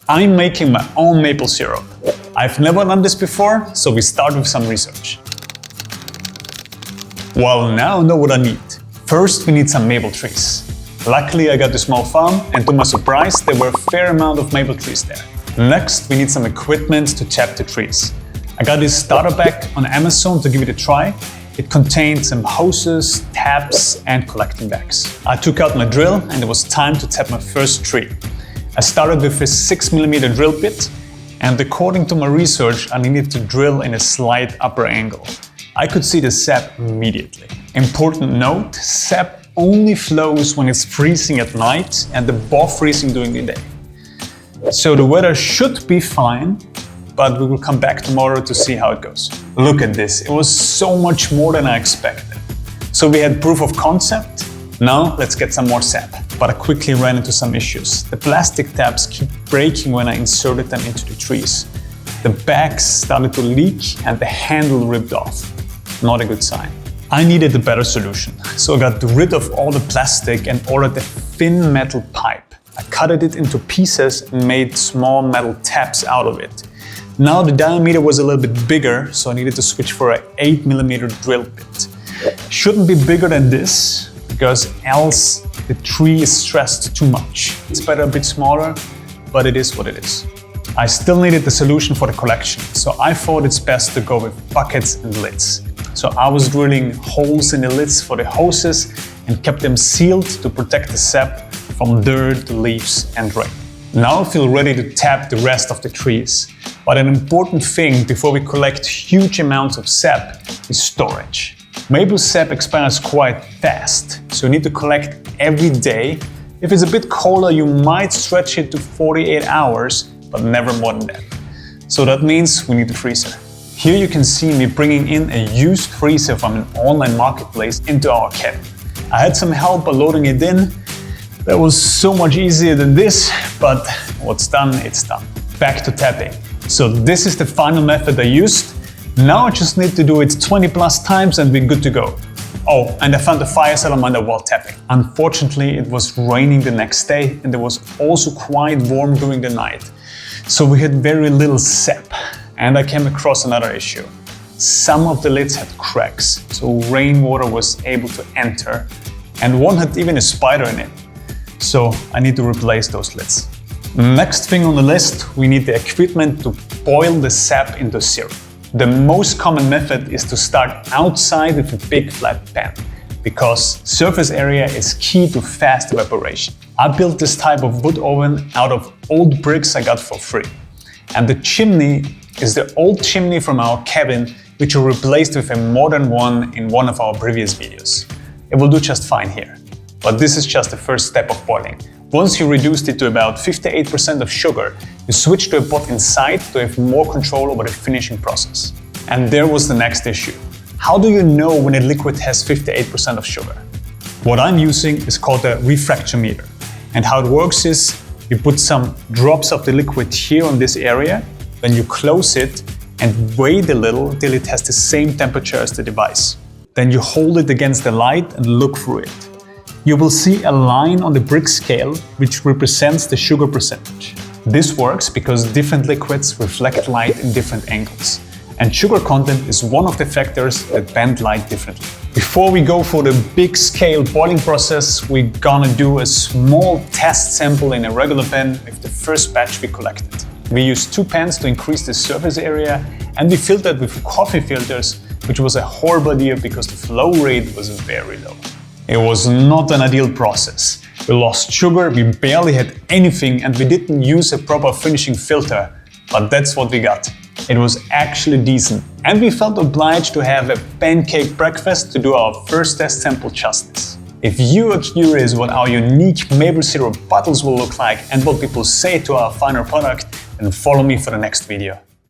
I'm making my own maple syrup. I've never done this before, so we start with some research. Well, now I know what I need. First, we need some maple trees. Luckily, I got a small farm, and to my surprise, there were a fair amount of maple trees there. Next, we need some equipment to tap the trees. I got this starter pack on Amazon to give it a try. It contained some hoses, taps, and collecting bags. I took out my drill, and it was time to tap my first tree. I started with a 6mm drill bit, and according to my research, I needed to drill in a slight upper angle. I could see the sap immediately. Important note, sap only flows when it's freezing at night and above freezing during the day. So the weather should be fine, but we will come back tomorrow to see how it goes. Look at this, it was so much more than I expected. So we had proof of concept, now let's get some more sap. But I quickly ran into some issues. The plastic tabs keep breaking when I inserted them into the trees. The bags started to leak and the handle ripped off. Not a good sign. I needed a better solution, so I got rid of all the plastic and ordered a thin metal pipe. I cut it into pieces and made small metal taps out of it. Now the diameter was a little bit bigger, so I needed to switch for an 8mm drill bit. Shouldn't be bigger than this, because else the tree is stressed too much. It's better a bit smaller, but it is what it is. I still needed the solution for the collection, so I thought it's best to go with buckets and lids. So I was drilling holes in the lids for the hoses and kept them sealed to protect the sap from dirt, leaves and rain. Now I feel ready to tap the rest of the trees. But an important thing before we collect huge amounts of sap is storage. Maple sap expires quite fast, so you need to collect every day. If it's a bit colder, you might stretch it to 48 hours, but never more than that. So that means we need a freezer. Here you can see me bringing in a used freezer from an online marketplace into our cabin. I had some help by loading it in. That was so much easier than this, but what's done, it's done. Back to tapping. So this is the final method I used. Now I just need to do it 20+ times and we're good to go. Oh, and I found a fire salamander while tapping. Unfortunately, it was raining the next day and it was also quite warm during the night. So we had very little sap. And I came across another issue. Some of the lids had cracks, so rainwater was able to enter, and one had even a spider in it. So I need to replace those lids. Next thing on the list, we need the equipment to boil the sap into syrup. The most common method is to start outside with a big flat pan, because surface area is key to fast evaporation. I built this type of wood oven out of old bricks I got for free. And the chimney is the old chimney from our cabin, which we replaced with a modern one in one of our previous videos. It will do just fine here. But this is just the first step of boiling. Once you reduced it to about 58% of sugar, you switch to a pot inside to have more control over the finishing process. And there was the next issue. How do you know when a liquid has 58% of sugar? What I'm using is called a refractometer. And how it works is, you put some drops of the liquid here on this area, then you close it and wait a little till it has the same temperature as the device. Then you hold it against the light and look through it. You will see a line on the brick scale which represents the sugar percentage. This works because different liquids reflect light in different angles. And sugar content is one of the factors that bend light differently. Before we go for the big scale boiling process, we're gonna do a small test sample in a regular pan with the first batch we collected. We used 2 pans to increase the surface area, and we filtered with coffee filters, which was a horrible idea because the flow rate was very low. It was not an ideal process. We lost sugar, we barely had anything, and we didn't use a proper finishing filter, but that's what we got. It was actually decent, and we felt obliged to have a pancake breakfast to do our first test sample justice. If you are curious what our unique maple syrup bottles will look like and what people say to our final product, then follow me for the next video.